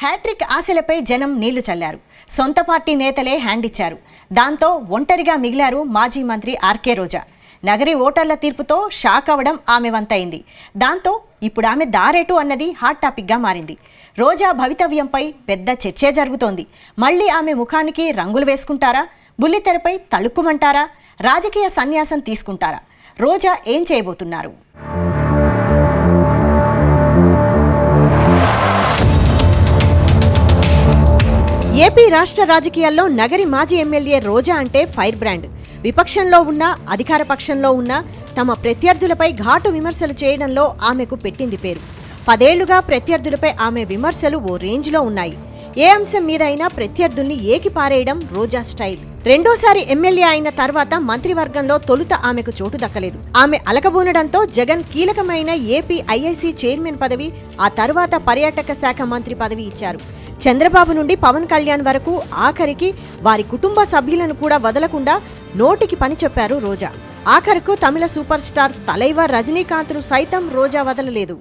Hat trick ఆశలపై జనం నీళ్లు చల్లారు. సొంత పార్టీ నేతలే హ్యాండ్ ఇచ్చారు. దాంతో ఒంటరిగా మిగిలారు మాజీ మంత్రి ఆర్కే రోజా. నగరి ఓటర్ల తీర్పుతో షాక్ అవ్వడం ఆమె వంతైంది. దాంతో ఇప్పుడు ఆమె దారేటు అన్నది హాట్ టాపిక్గా మారింది. రోజా భవితవ్యంపై పెద్ద చర్చే జరుగుతోంది. మళ్ళీ ఆమె ముఖానికి రంగులు వేసుకుంటారా? బుల్లితెరపై తళుక్కుమంటారా? రాజకీయ సన్యాసం తీసుకుంటారా? రోజా ఏం చేయబోతున్నారు? ఏపీ రాష్ట్ర రాజకీయాల్లో నగరి మాజీ ఎమ్మెల్యే రోజా అంటే ఫైర్ బ్రాండ్. విపక్షంలో ఉన్నా అధికార పక్షంలో ఉన్నా తమ ప్రత్యర్థులపై ఘాటు విమర్శలు చేయడంలో ఆమెకు పెట్టింది పేరు. 10 ఏళ్లుగా ప్రత్యర్థులపై ఆమె విమర్శలు ఓ రేంజ్లో ఉన్నాయి. ఏ అంశం మీద అయినా ప్రత్యర్థుల్ని ఏకి పారేయడం రోజా స్టైల్. రెండోసారి ఎమ్మెల్యే అయిన తర్వాత మంత్రివర్గంలో తొలుత ఆమెకు చోటు దక్కలేదు. ఆమె అలకబూనడంతో జగన్ కీలకమైన ఏపీ ఐఐసీ చైర్మన్ పదవి, ఆ తర్వాత పర్యాటక శాఖ మంత్రి పదవి ఇచ్చారు. చంద్రబాబు నుండి పవన్ కళ్యాణ్ వరకు ఆఖరికి వారి కుటుంబ సభ్యులను కూడా వదలకుండా నోటికి పని చెప్పారు రోజా. ఆఖరకు తమిళ సూపర్ స్టార్ తలైవర్ రజనీకాంత్ను సైతం రోజా వదలలేదు.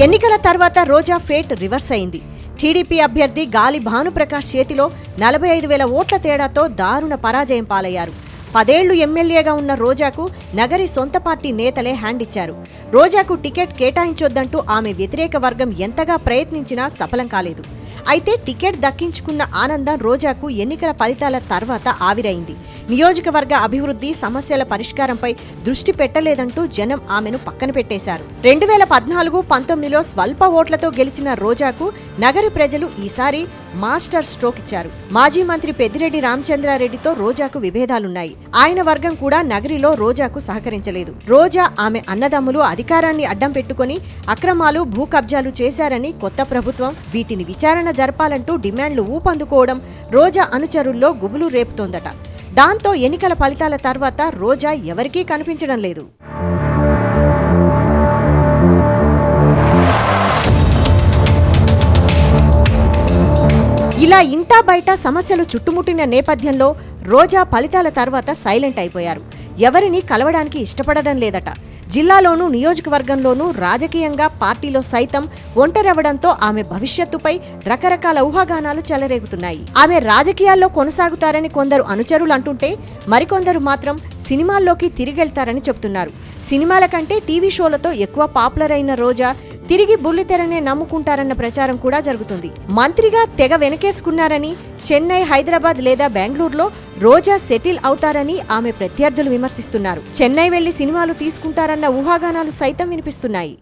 ఎన్నికల తర్వాత రోజా ఫేట్ రివర్స్ అయింది. టీడీపీ అభ్యర్థి గాలి భానుప్రకాష్ చేతిలో 45,000 ఓట్ల తేడాతో దారుణ పరాజయం పాలయ్యారు. 10 ఏళ్లు ఎమ్మెల్యేగా ఉన్న రోజాకు నగరి సొంత పార్టీ నేతలే హ్యాండ్ ఇచ్చారు. రోజాకు టికెట్ కేటాయించొద్దంటూ ఆమె వ్యతిరేక వర్గం ఎంతగా ప్రయత్నించినా సఫలం కాలేదు. అయితే టికెట్ దక్కించుకున్న ఆనందం రోజాకు ఎన్నికల ఫలితాల తర్వాత ఆవిరైంది. నియోజకవర్గ అభివృద్ధి, సమస్యల పరిష్కారంపై దృష్టి పెట్టలేదంటూ జనం ఆమెను పక్కన పెట్టేశారు. 2014-19లో స్వల్ప ఓట్లతో గెలిచిన రోజాకు నగరి ప్రజలు ఈసారి మాస్టర్ స్ట్రోక్ ఇచ్చారు. మాజీ మంత్రి పెద్దిరెడ్డి రామచంద్రారెడ్డితో రోజాకు విభేదాలున్నాయి. ఆయన వర్గం కూడా నగరిలో రోజాకు సహకరించలేదు. రోజా, ఆమె అన్నదమ్ములు అధికారాన్ని అడ్డం పెట్టుకుని అక్రమాలు, భూ కబ్జాలు చేశారని కొత్త ప్రభుత్వం వీటిని విచారణ జరపాలంటూ డిమాండ్లు ఊపందుకోవడం రోజా అనుచరుల్లో గుబులు రేపుతోందట. దాంతో ఎన్నికల ఫలితాల తర్వాత రోజా ఎవరికీ కనిపించడం లేదు. ఇలా ఇంటా బయట సమస్యలు చుట్టుముట్టిన నేపథ్యంలో రోజా ఫలితాల తర్వాత సైలెంట్ అయిపోయారు. ఎవరిని కలవడానికి ఇష్టపడడం లేదట. జిల్లాలోనూ నియోజకవర్గంలోనూ రాజకీయంగా పార్టీలో సైతం ఒంటరవ్వడంతో ఆమె భవిష్యత్తుపై రకరకాల ఊహాగానాలు చెలరేగుతున్నాయి. ఆమె రాజకీయాల్లో కొనసాగుతారని కొందరు అనుచరులు అంటుంటే మరికొందరు మాత్రం సినిమాల్లోకి తిరిగెళ్తారని చెబుతున్నారు. సినిమాల కంటే టీవీ షోలతో ఎక్కువ పాపులర్ అయిన రోజా తిరిగి బుల్లితెరనే నమ్ముకుంటారన్న ప్రచారం కూడా జరుగుతుంది. మంత్రిగా తెగ వెనకేసుకున్నారని, చెన్నై, హైదరాబాద్ లేదా బెంగళూరులో రోజా సెటిల్ అవుతారని ఆమె ప్రత్యర్థులు విమర్శిస్తున్నారు. చెన్నై వెళ్లి సినిమాలు తీసుకుంటారన్న ఊహాగానాలు సైతం వినిపిస్తున్నాయి.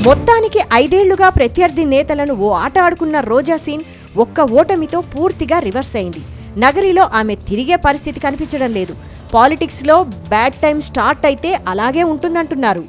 మొత్తానికి 5 ఏళ్లుగా ప్రత్యర్థి నేతలను ఓ ఆట ఆడుకున్న రోజా సీన్ ఒక్క ఓటమితో పూర్తిగా రివర్స్ అయింది. నగరిలో ఆమె తిరిగే పరిస్థితి కనిపించడం లేదు. పాలిటిక్స్లో బ్యాడ్ టైం స్టార్ట్ అయితే అలాగే ఉంటుందంటున్నారు.